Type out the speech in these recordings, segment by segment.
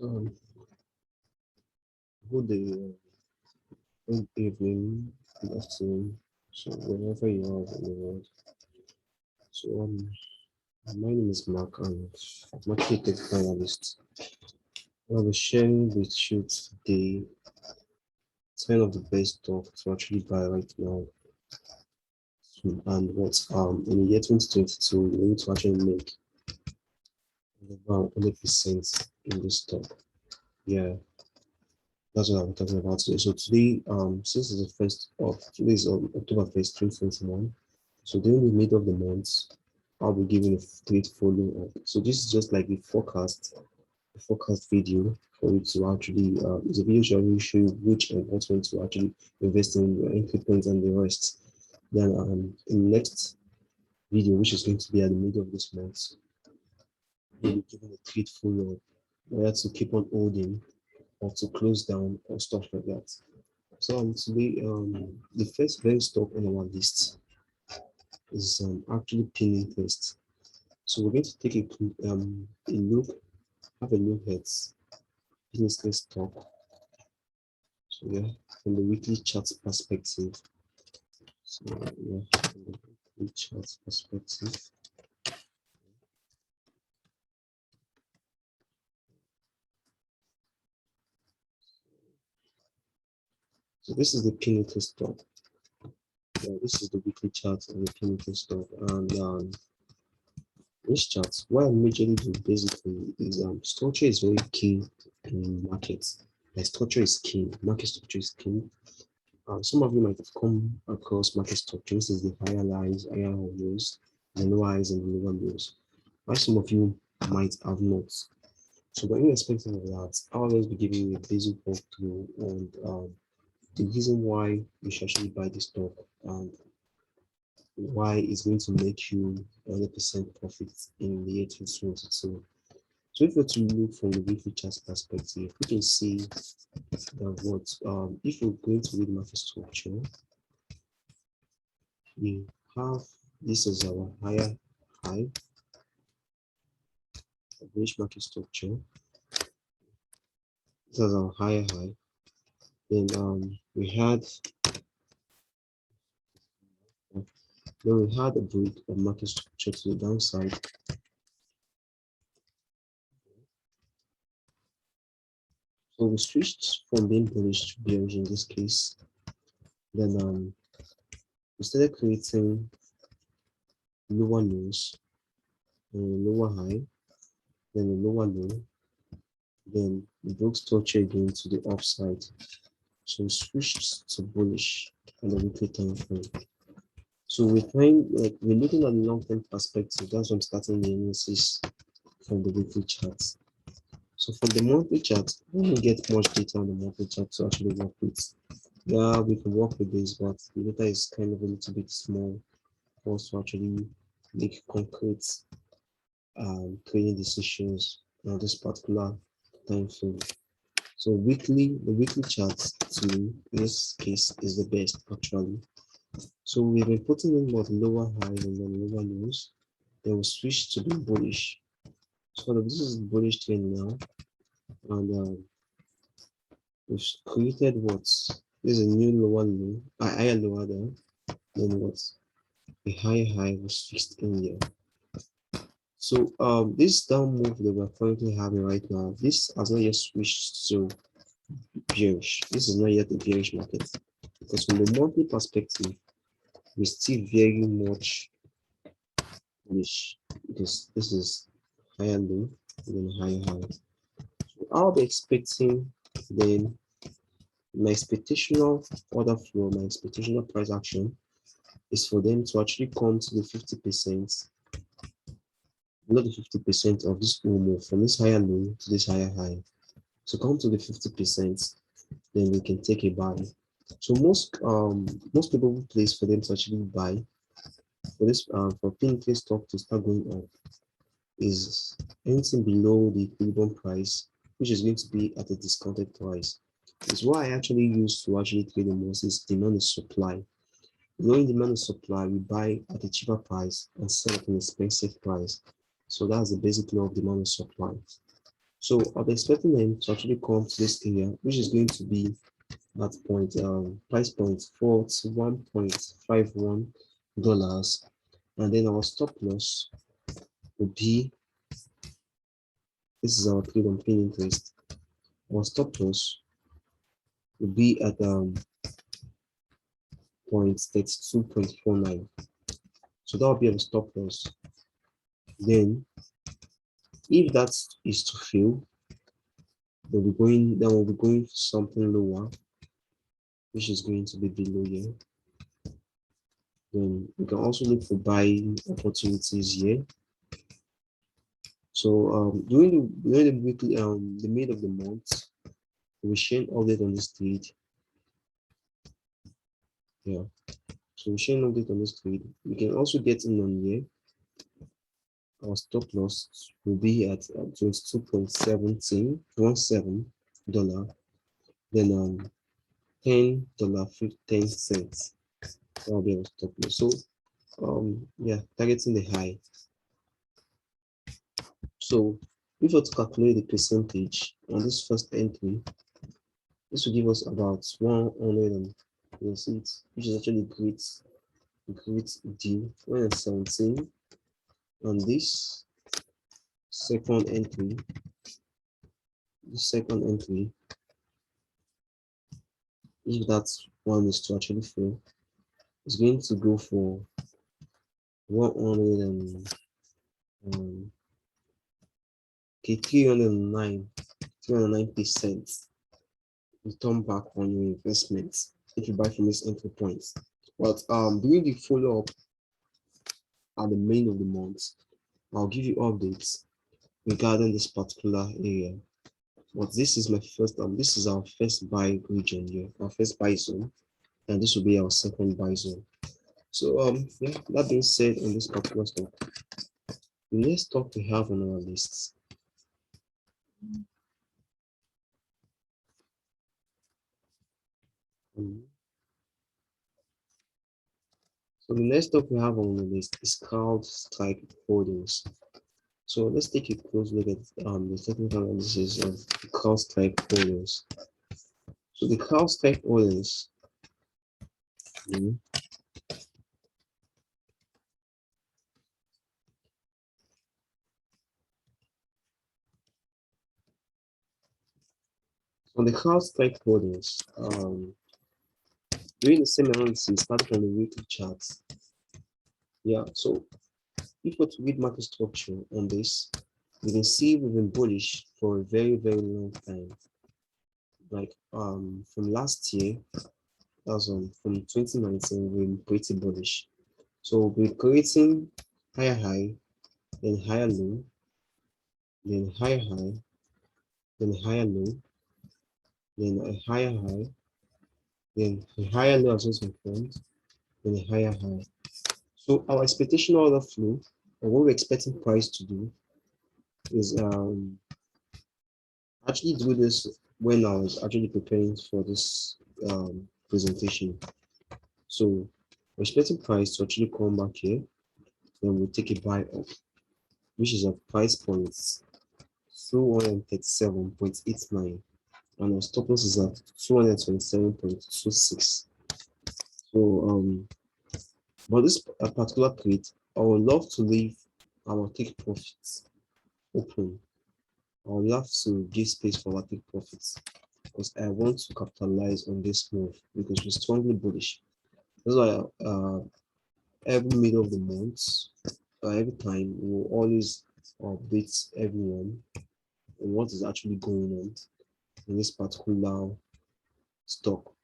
Um, Good day, good evening, good afternoon. So wherever you are in the world. So my name is Mark and I'm actually a tech analyst. I'll be sharing with you today 10 of the best stock to actually buy right now. And what in the year 2022 you need to actually make about 100% in this stock. Yeah, that's what I'm talking about today. So today, since it's the first of today is October 1st, 2021. So during the middle of the month, I'll be giving a great follow up. So this is just like a forecast video for you to actually, it's a video showing you which and what one to actually invest in cryptos and the rest. Then in the next video, which is going to be at the middle of this month, we'll be giving a great follow up whether to keep on holding or to close down or stuff like that. So today, the first very stock on our list is actually Pinterest. So we're going to take a look, have a look at Pinterest stock. So yeah, from the weekly chart perspective. So yeah, from the weekly chart perspective. So this is the Pinterest stock. Yeah, this is the weekly chart on the Pinterest stock, and this chart, what I majorly do basically is structure is very key in markets. Like structure is key, market structure is key. Some of you might have come across market structures as the higher highs, higher lows, the lower highs and the lower lows. While some of you might have not. So, but irrespective of that, I'll always be giving you a basic walkthrough on the reason why you should actually buy this stock and why it's going to make you 100% profit in the year 2022. So if you're to look from the weekly chart perspective, we can see that what if we're going to read market structure, we have this as our higher high, average market structure. This is our higher high. Then we had a break of market structure to the downside. So we switched from being bullish to bearish in this case. Then we started creating lower lows, lower high, then a lower low, then we broke structure again to the upside. So we switched to bullish on the weekly time frame. So we're looking at the long-term perspective. That's why I'm starting the analysis from the weekly chart. So from the monthly chart, we don't get much data on the monthly chart to actually work with. Yeah, we can work with this, but the data is kind of a little bit small for us to actually make concrete trading decisions on this particular time frame. So the weekly chart to me in this case is the best actually. So we've been putting in what lower highs and then lower lows. Then we switch to the bullish. So this is bullish trend now, and we've created what this is a new lower low, higher lower there. Then what a higher high was fixed in here. So this down move that we're currently having right now, this has not yet switched to bearish. This is not yet a bearish market because from the monthly perspective, we're still very much bullish because this is higher low and then higher high. So I'll be expecting then my expectational order flow, my expectational price action is for them to actually come to the 50%, not the 50% of this full move from this higher low to this higher high. So come to the 50%, then we can take a buy. So most people place for them to actually buy for this for Pinterest stock to start going up is anything below the equilibrium price, which is going to be at a discounted price. It's what I actually use to actually trade the most is demand and supply. Knowing demand and supply, we buy at a cheaper price and sell at an expensive price. So that's the basic law of demand and supply. So I'll be expecting them to actually come to this area, which is going to be at price point $41.51, and then our stop loss would be, this is our trade on paying interest. Our stop loss would be at 0.32.49. So that will be our stop loss. Then if that is to fail, then we'll be going for something lower, which is going to be below here. Then we can also look for buying opportunities here. So during the weekly the mid of the month, we share an update on this trade. Yeah. So we share an update on this trade. We can also get in on here. Our stop loss will be at $22.17 then $10.15. That will be our stop loss. So yeah, targeting the high. So if we were to calculate the percentage on this first entry, this will give us about 100, and you'll see it, which is actually a great deal. 117 on this second entry. The second entry, if that one is to actually fail, is going to go for 100 and 309% return back on your investment if you buy from this entry point. But during the follow-up at the main of the month, I'll give you updates regarding this particular area. But this is my first this is our first buy region here, our first buy zone, and this will be our second buy zone. So yeah, that being said, on this particular stock, the next stock we have on our list so the next stock we have on the list is CrowdStrike Holdings. So let's take a close look at the technical analysis of the CrowdStrike Holdings. So the CrowdStrike Holdings, on the CrowdStrike Holdings, doing the same analysis starting from the weekly charts. Yeah, so if we read market structure on this, you can see we've been bullish for a very, very long time. Like from last year, from 2019, we've been pretty bullish. So we're creating higher high, then higher low, then higher high, then higher low, then a higher high, then a higher low as well confirmed, then a higher high. So our expectation order flow, or what we're expecting price to do, is actually do this when I was actually preparing for this presentation. So we're expecting price to actually come back here, then we'll take a buy off, which is a price point 237.89, and our stop loss is at 227.26. So but this particular trade, I would love to leave our take profits open. I would love to give space for our take profits because I want to capitalize on this move because we're strongly bullish. That's why every middle of the month, every time, we will always update everyone on what is actually going on in this particular stock.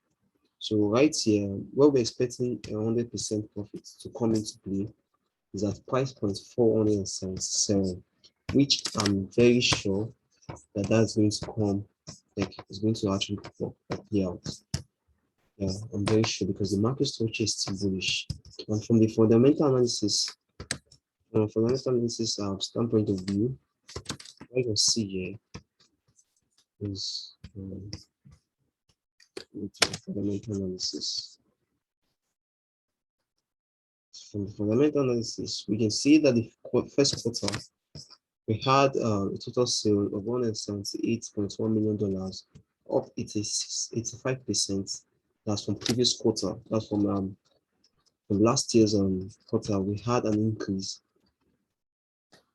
So right here, where we're expecting 100% profit to come into play is at price point 477, which I'm very sure that that's going to come, like it's going to actually play out. Yeah, I'm very sure because the market structure is still bullish. And from the fundamental analysis, standpoint of view, what you can see here is fundamental analysis. From the fundamental analysis, we can see that the first quarter We had a total sale of $178.1 million, up 85%. That's from previous quarter. That's from last year's quarter. We had an increase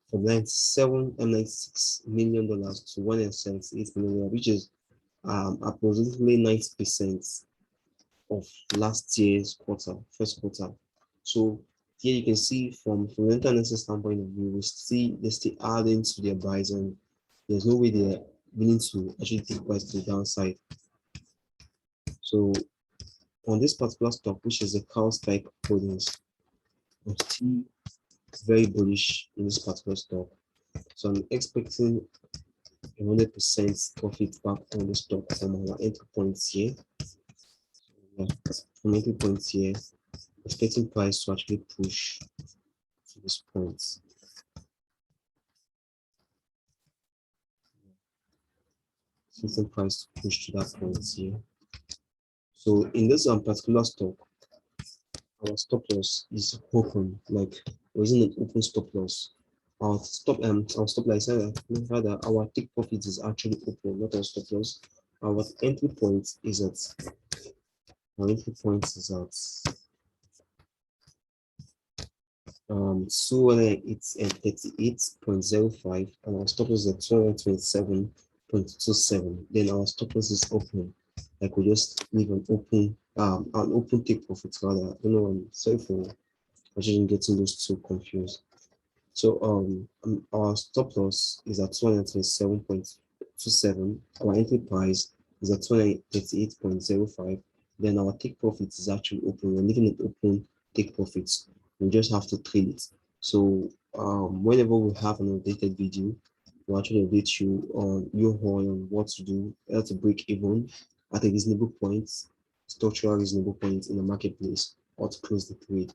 from $96 million to $178 million, which is approximately 90% of last year's quarter, first quarter. So here you can see from the international standpoint of view, we see they're still adding to their buys, and there's no way they're willing to actually take price to the downside. So on this particular stock, which is the Carlsberg Holdings, I'm still very bullish in this particular stock. So I'm expecting 100% profit back on the stock from our entry points here. Yeah, from entry points here, expecting price to actually push to this point. Expecting price to push to that point here. So in this particular stock, our stop loss is open, like wasn't an open stop loss. Our stop loss, rather our take profit is actually open, not our stop loss. Our entry point is at 38.05, and our stop loss is at 227.27. Then our stop loss is open, like we just leave an open take profit rather. I don't know, I'm sorry for getting those two confused. So our stop loss is at 227.27. Our entry price is at 238.05. Then our take profit is actually open. We're leaving it open, take profits. We just have to trade it. So whenever we have an updated video, we'll actually update you on what to do, how to break even at a reasonable point, structural reasonable point in the marketplace, or to close the trade.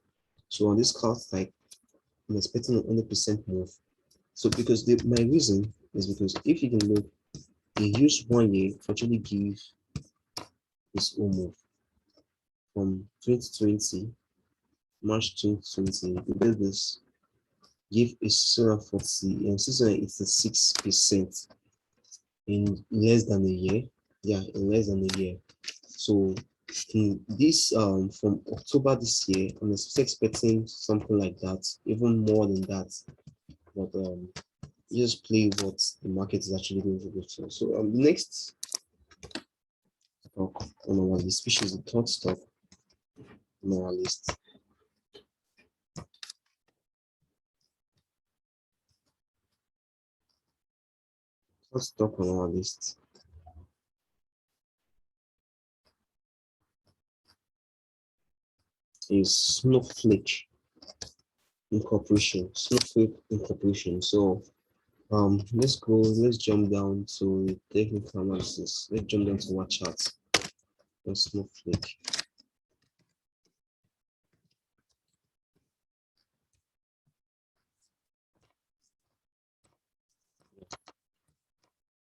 So on this card type, I'm expecting 100% move. So because my reason is because if you can look, they use 1 year to actually give this whole move from 2020, March 2020. We did this, give a 640 and 6% in less than a year. Yeah, in less than a year. So in this from October this year, I'm expecting something like that, even more than that. But just play what the market is actually going to go to. So the next stock on our list, which is the third stock on our list, is Snowflake Incorporation. So let's jump down to technical analysis. Let's jump down to our chart on Snowflake.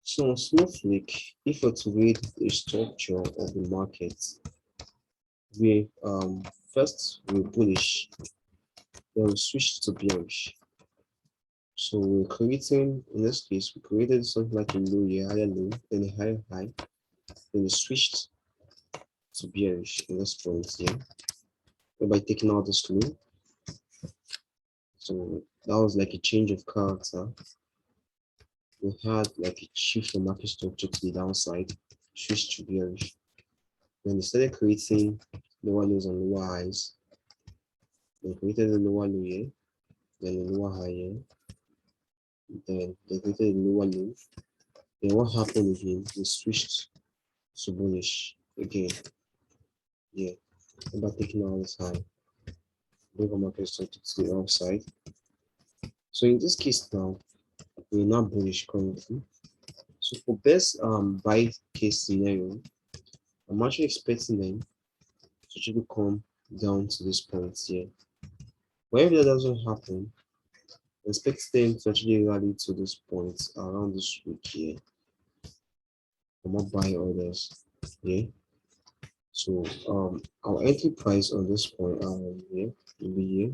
So on Snowflake, if we're to read the structure of the market, we first we're bullish, then we switch to bearish. So we're creating, in this case, we created something like a low, a higher low, then a higher high, then we switched to bearish in this point here, by taking out this low. So that was like a change of character. We had like a shift from market structure to the downside, switched to bearish. Then they started creating lower lows and lower highs. They created a lower low here, then a lower high here, then they created a lower low. Then what happened again? We switched to bullish again. Yeah, about taking out this high. Bring market structure to the upside. So in this case now, we're not bullish currently. So for best buy case scenario, I'm actually expecting them to actually come down to this point here. Wherever that doesn't happen, expect them to actually rally to this point around this week here. I'm not buying orders. Yeah. So our entry price on this point here will be here,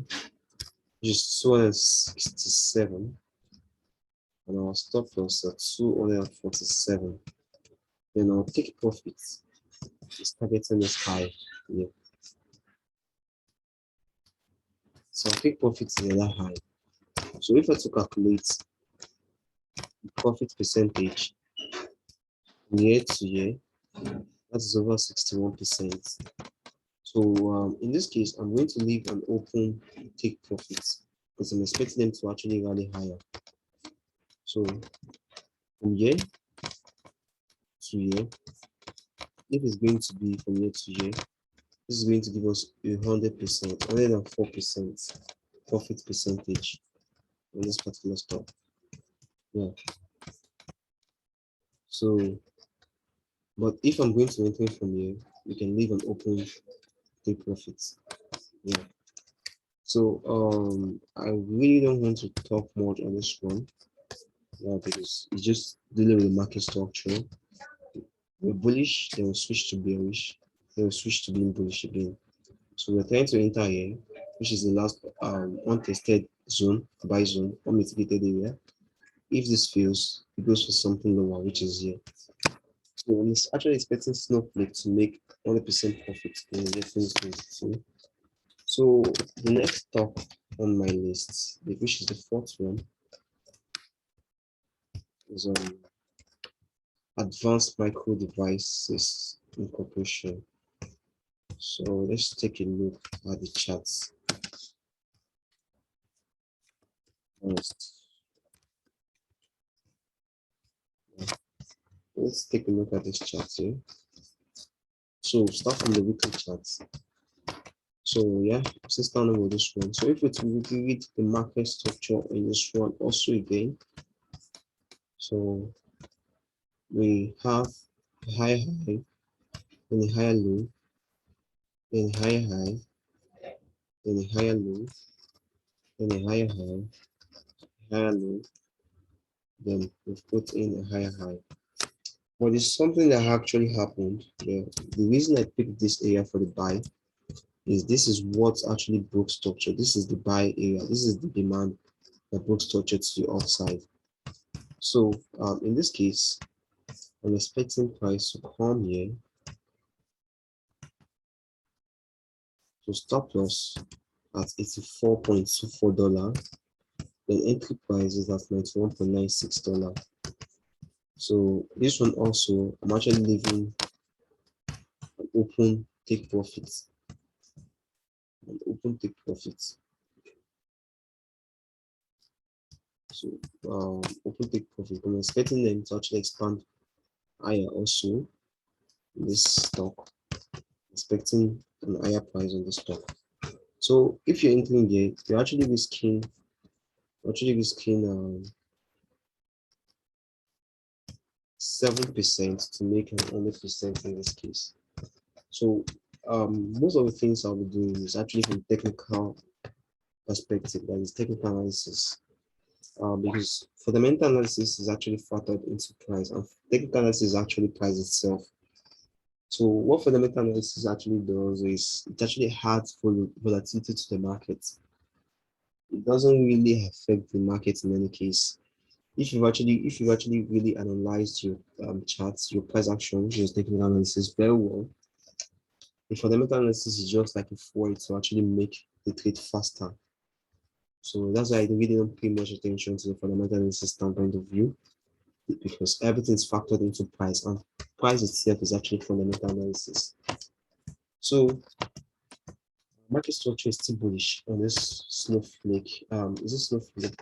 just 267. and our stop loss at 247. Then our take profit is targeting this high here. So our take profit is another high. So if I to calculate the profit percentage year to year, that is over 61%. So in this case, I'm going to leave an open take profit because I'm expecting them to actually rally higher. So from year to year, if it's going to be from year to year, this is going to give us 100%, 104% profit percentage on this particular stock. Yeah. So, but if I'm going to enter from here, we can leave an open take profits. Yeah. So I really don't want to talk much on this one. Yeah, because it's just dealing with the market structure. We're bullish, then we switch to bearish, then we switch to being bullish again. So we're trying to enter here, which is the last untested zone, buy zone, unmitigated area. If this fails, it goes for something lower, which is here. So I'm actually expecting Snowflake to make 100% profit in the year 2022. So the next stock on my list, which is the fourth one, is Advanced Micro Devices Incorporation. So let's take a look at the charts first. Let's take a look at this chart here. So start from the weekly charts. So yeah, since starting with this one. So if we read the market structure in this one also again, so we have a higher high, then a higher low, then a higher high, then a higher low, then a higher high, higher low, then we've put in a higher high. But it's something that actually happened. The reason I picked this area for the buy is this is what actually broke structure. This is the buy area. This is the demand that broke structure to the upside. So in this case, I'm expecting price to come here. So stop loss at $84.24. Then entry price is at $91.96. So this one also, I'm actually leaving an open take profits. An open take profits. So open take profit. I'm expecting them to actually expand higher also in this stock. Expecting an higher price on the stock. So if you're entering here, you're actually risking 7% to make an 100% in this case. So most of the things I'll be doing is actually from technical perspective, that is technical analysis. Because fundamental analysis is actually factored into price, and technical analysis is actually price itself. So what fundamental analysis actually does is it actually adds volatility to the market. It doesn't really affect the market in any case. If you've actually really analyzed your charts, your price action, which is technical analysis very well, the fundamental analysis is just like a foil to actually make the trade faster. So that's why I really don't pay much attention to the fundamental analysis standpoint of view, because everything is factored into price, and price itself is actually fundamental analysis. So market structure is still bullish on this Snowflake. Is this Snowflake?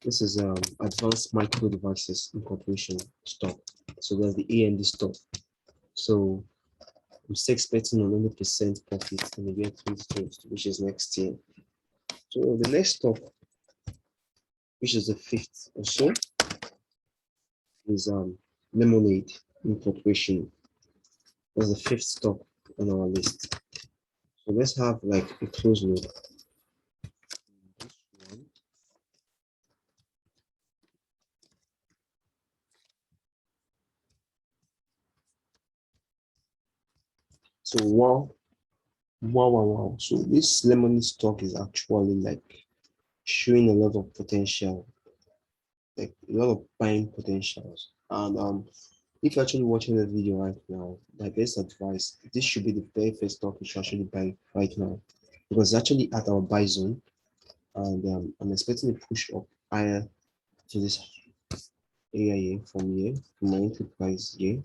This is Advanced Micro Devices Incorporation stock. So that's the AMD stock. So I'm still expecting 100% profit in the year 2020, which is next year. So the next stock, which is the fifth or so, is Lemonade Incorporation. That's the fifth stock on our list. So let's have like a close look. So wow. So this Lemonade stock is actually like showing a lot of potential. like a lot of buying potentials. And if you're actually watching the video right now, my best advice, this should be the very first stock you should actually buy right now, because it's actually at our buy zone, and I'm expecting a push up higher to this area here from my entry price here.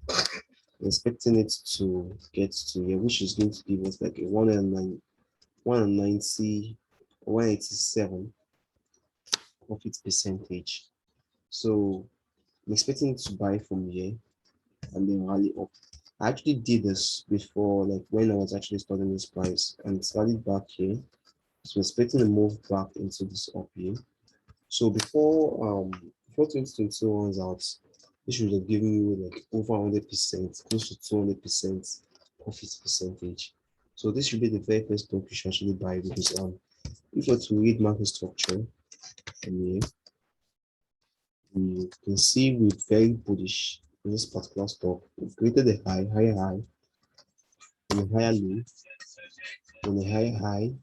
I'm expecting it to get to here, which is going to give us like a 190, 187 profit percentage. So I'm expecting it to buy from here and then rally up. I actually did this before, like when I was actually studying this price, and it's rallied back here. So expecting to move back into this up here. So before 2021 is out, this should have given you like over 100%, close to 200% profit percentage. So this should be the very first stock you should actually buy, because if you're to read market structure, and here you can see we're very bullish in this particular stock. We've created a higher high, and a higher low, and a higher high,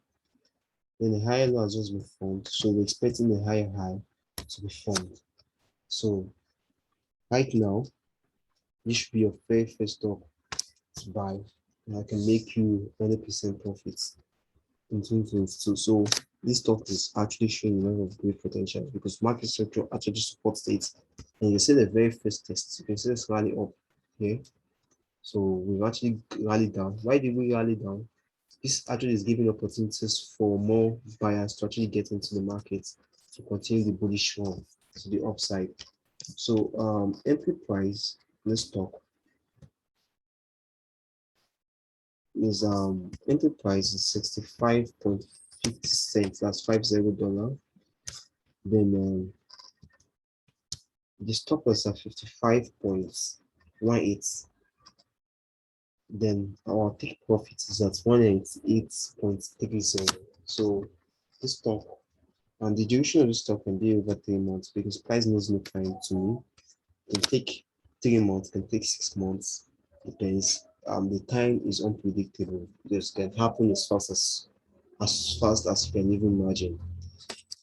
then a higher low has just been formed. So we're expecting a higher high to be formed. So right now, this should be your very first stock to buy, and I can make you 100% profits in 2022. So this stock is actually showing a lot of great potential, because market structure actually supports it. And you see the very first test, you can see this rally up here. So we've actually rallied down. Why did we rally down? This actually is giving opportunities for more buyers to actually get into the market to continue the bullish run to the upside. So entry price in this stock is entry price is 65.50 cents. That's $50. Then the stop loss at 55.18. Then our take profit is at 188.30. So this stock, and the duration of the stock can be over 3 months, because price knows no time to me. It can take 3 months, can take 6 months, depends. The time is unpredictable. This can happen as you can even imagine.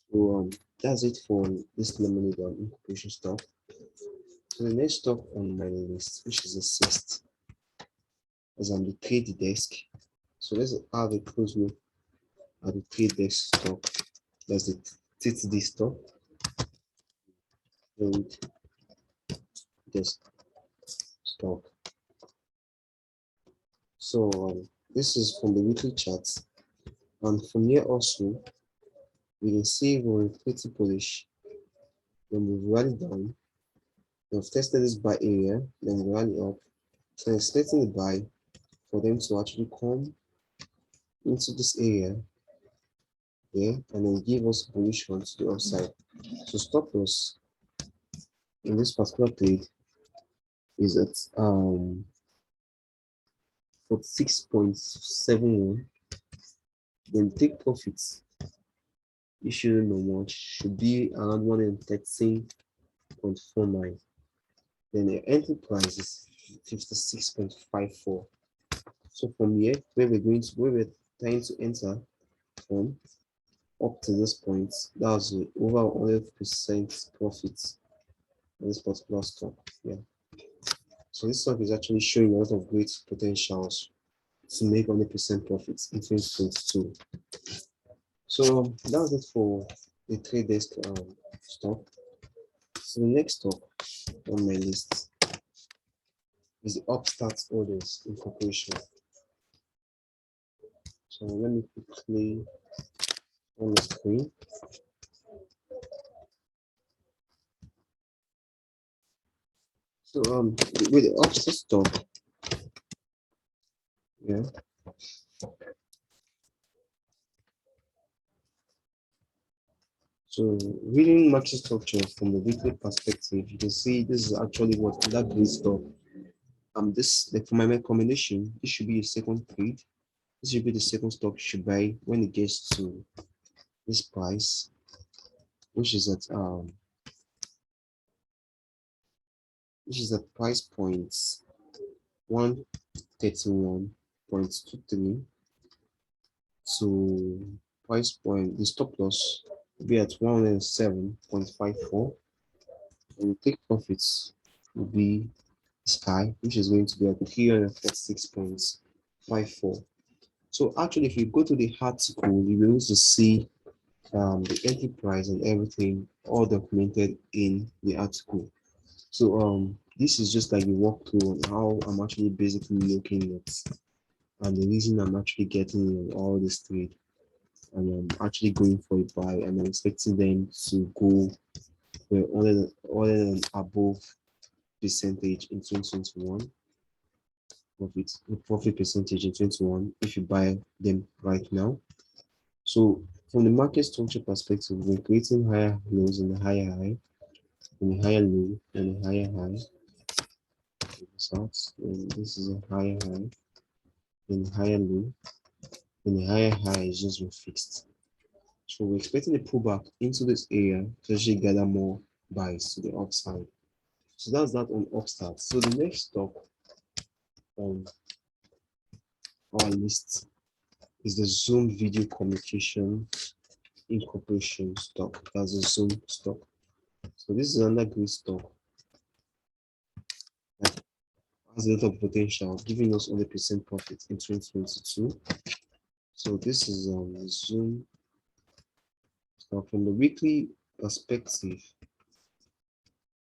So that's it for this lemonade incorporation stock. So the next stock on my list, which is the sixth, is on the trade desk. So let's have a close look at the trade desk stock. That's the TTD stock. Trade desk stock. So this is from the weekly charts, and from here also we can see we're pretty bullish. Then we rally down. We've tested this buy area, then we rally up. So I'm expecting the buy for them to actually come into this area here, and then give us bullish run to the upside. So stop loss in this particular trade is at 46.71. Then take profits, you shouldn't know much, should be around 113.49. Then the entry price is 56.54. So from here, where we're trying to enter from, up to this point, that was over 100% profit on this particular stock. Yeah. So this stock is actually showing a lot of great potentials to make 100% profits in 2022. So that was it for the trade desk stock. So the next stock on my list is the Upstart Orders Incorporation. So let me quickly on the screen. So with the Upstart stock, yeah. So reading market structure from the weekly perspective, you can see this is actually what that green stock. This, like, for my recommendation, this should be a second trade. This should be the second stock you should buy when it gets to this price, which is at price points 131.23 to price point, the stop loss will be at 107.54, and the take profits will be sky, which is going to be at 346.54. So actually, if you go to the article, you will also see the entry price and everything all documented in the article. So this is just like a walkthrough on how I'm actually basically looking at and the reason I'm actually getting in all this trade, and I'm actually going for a buy, and I'm expecting them to go other than above percentage in 2021 profit percentage in 21 if you buy them right now. So from the market structure perspective, we're creating higher lows and a higher high, and a higher low and a higher high. And this is a higher high and a higher low, and a higher high is just fixed. So we're expecting a pullback into this area to actually gather more buys to the upside. So that's that on upstart. So the next stock on our list is the Zoom Video Communication Incorporation stock. That's a Zoom stock. So this is another great stock that has a lot of potential, giving us 100% profit in 2022. So this is Zoom stock. From the weekly perspective,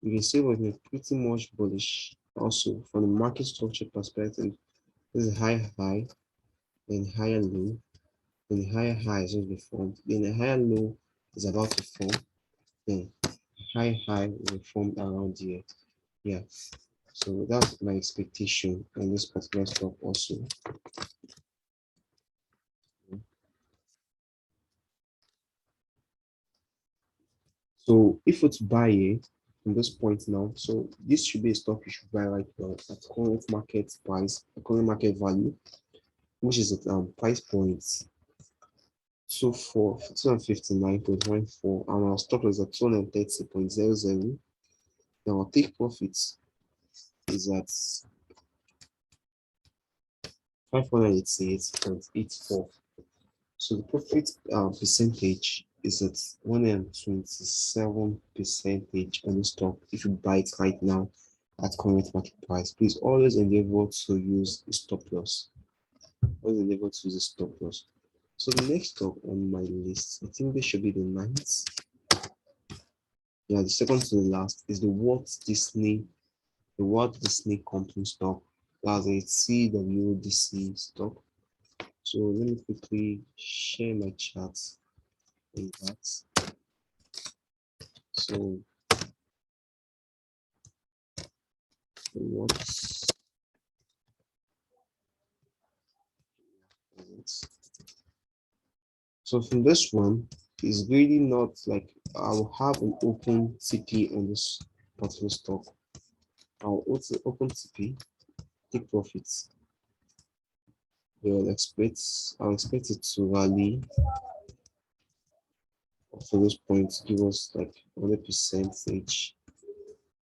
you can say we're pretty much bullish. Also, from the market structure perspective, this is high high, then higher low, then the higher high is just be formed, then the higher low is about to form, then high high will form around here. Yeah, so that's my expectation on this particular stock also. So if it's buy it from this point now, so this should be a stock you should buy right now at current market price, current market value, which is at price points. So for 259.14, and our stop loss at 230.00. Now our take profits is at 588.84. So the profit percentage is at 127 percentage on the stock if you buy it right now at current market price. Please always endeavor to use a stop loss. Always endeavor to use a stop loss. So the next stock on my list, I think this should be the ninth. Yeah, the second to the last is the Walt Disney Company stock. That's a CWDC stock. So let me quickly share my chart in that. So what's so from this one is really not like I'll have an open TP on this particular stock. I'll also open TP, take profits. I'll expect it to rally up to this point to give us like 100% each.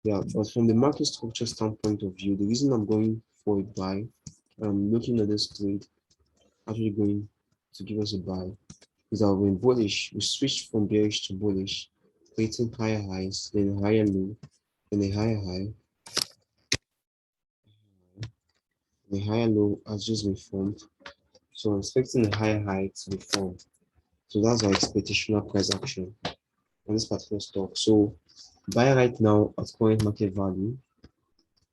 Yeah, but from the market structure standpoint of view, the reason I'm going for a buy, I'm looking at this trade actually going to give us a buy, is that we're bullish. We switched from bearish to bullish, creating higher highs, then a higher low, then a higher high. The higher low has just been formed. So I'm expecting a higher high to be formed. So that's our expectational price action on this particular stock. So buy right now at current market value.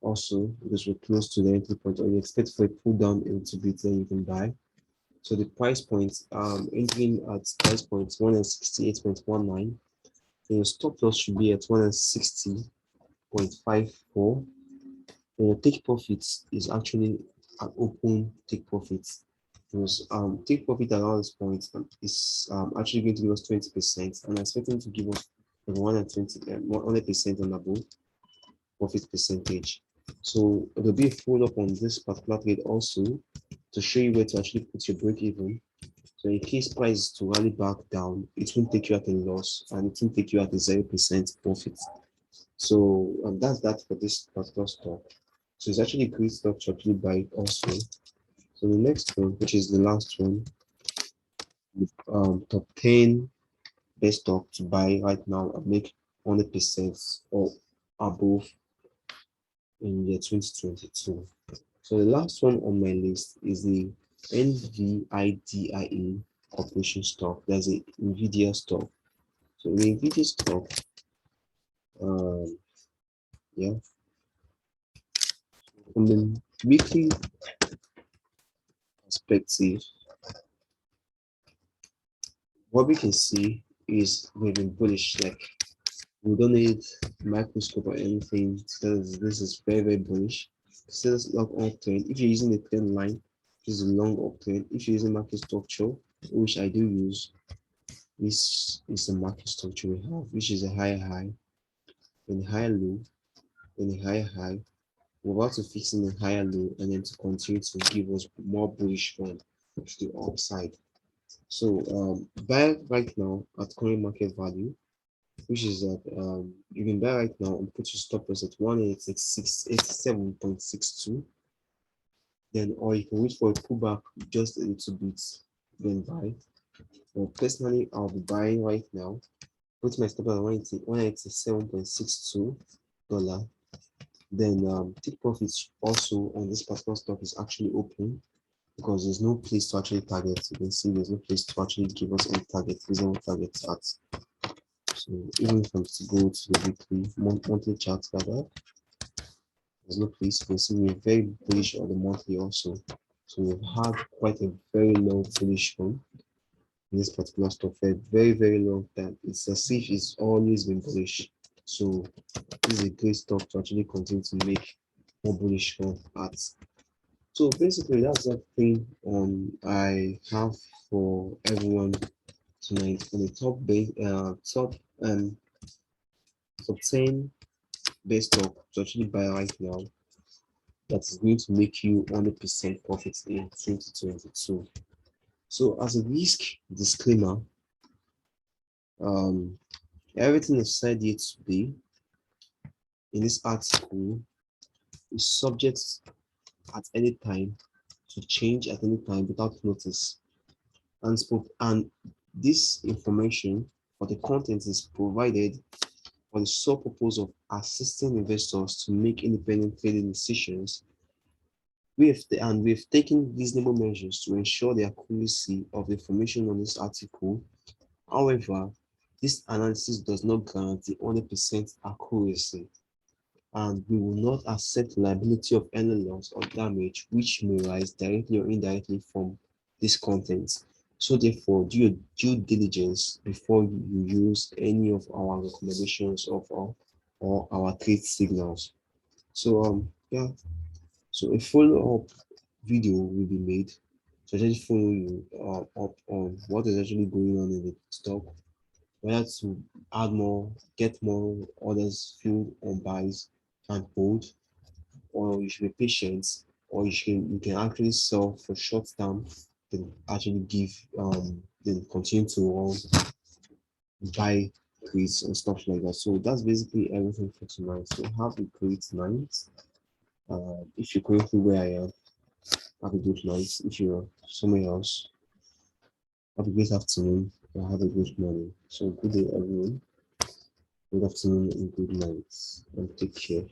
Also, because we're close to the entry point, or you expect for a pull down a little bit, then you can buy. So the price point, entering at price point 168.19, then your stop loss should be at 160.54. Then your take profits is actually an open take profits. Because take profit around this point is actually going to give us 20%, and I'm expecting to give us 100% on above profit percentage. So there'll be a follow-up on this particular trade also to show you where to actually put your break even. So in case price to rally back down, it won't take you at a loss and it won't take you at a 0% profit. So that's that for this particular stock. So it's actually a great stock to actually buy also. So the next one, which is the last one, top 10 best stock to buy right now and make 100% or above in year 2022. So the last one on my list is the NVIDIA Corporation stock. There's a Nvidia stock. So the Nvidia stock, um, yeah, from the weekly perspective, what we can see is we've been bullish. Like we don't need microscope or anything because this is very bullish. So let's log uptrend. If you're using the trend line, this is a long uptrend. If you're using market structure, which I do use, this is the market structure we have, which is a higher high, then higher low, then a higher high. We're about to fix in a higher low and then to continue to give us more bullish run to the upside. So buy right now at current market value, which is that you can buy right now and put your stop loss at 186.87.62. Then or you can wait for a pullback just a little bit, then buy. But personally, I'll be buying right now. Put my stop loss at 187.62 dollar. Then take profits also on this particular stock is actually open because there's no place to actually target. You can see there's no place to actually give us any target, reasonable targets at. So even if I'm to go to the weekly, monthly chart rather, there's no place. You can see we're very bullish on the monthly also. So we've had quite a very long bullish run in this particular stock for a very long time. It's as if it's always been bullish. So this is a great stock to actually continue to make more bullish run at. So basically that's everything I have for everyone tonight on the top 10 best stock to actually buy right now that is going to make you 100% profit in 2022. So as a risk disclaimer, everything I've said here today in this article is subject at any time to change at any time without notice. And this information or the content is provided for the sole purpose of assisting investors to make independent trading decisions. We've taken reasonable measures to ensure the accuracy of the information on this article. However, this analysis does not guarantee 100% accuracy, and we will not accept liability of any loss or damage which may arise directly or indirectly from this content. So therefore, do your due diligence before you use any of our recommendations or our trade signals. So yeah, so a follow-up video will be made to actually follow you up on what is actually going on in the stock, whether to add more, get more orders filled on buys and hold, or you should be patient, or you can actually sell for short term, then actually then continue to buy trades and stuff like that. So that's basically everything for tonight. So have a great night. If you're currently where I am, have a good night. If you're somewhere else, have a great afternoon or have a good morning. So good day everyone. Good afternoon and good night, and take care.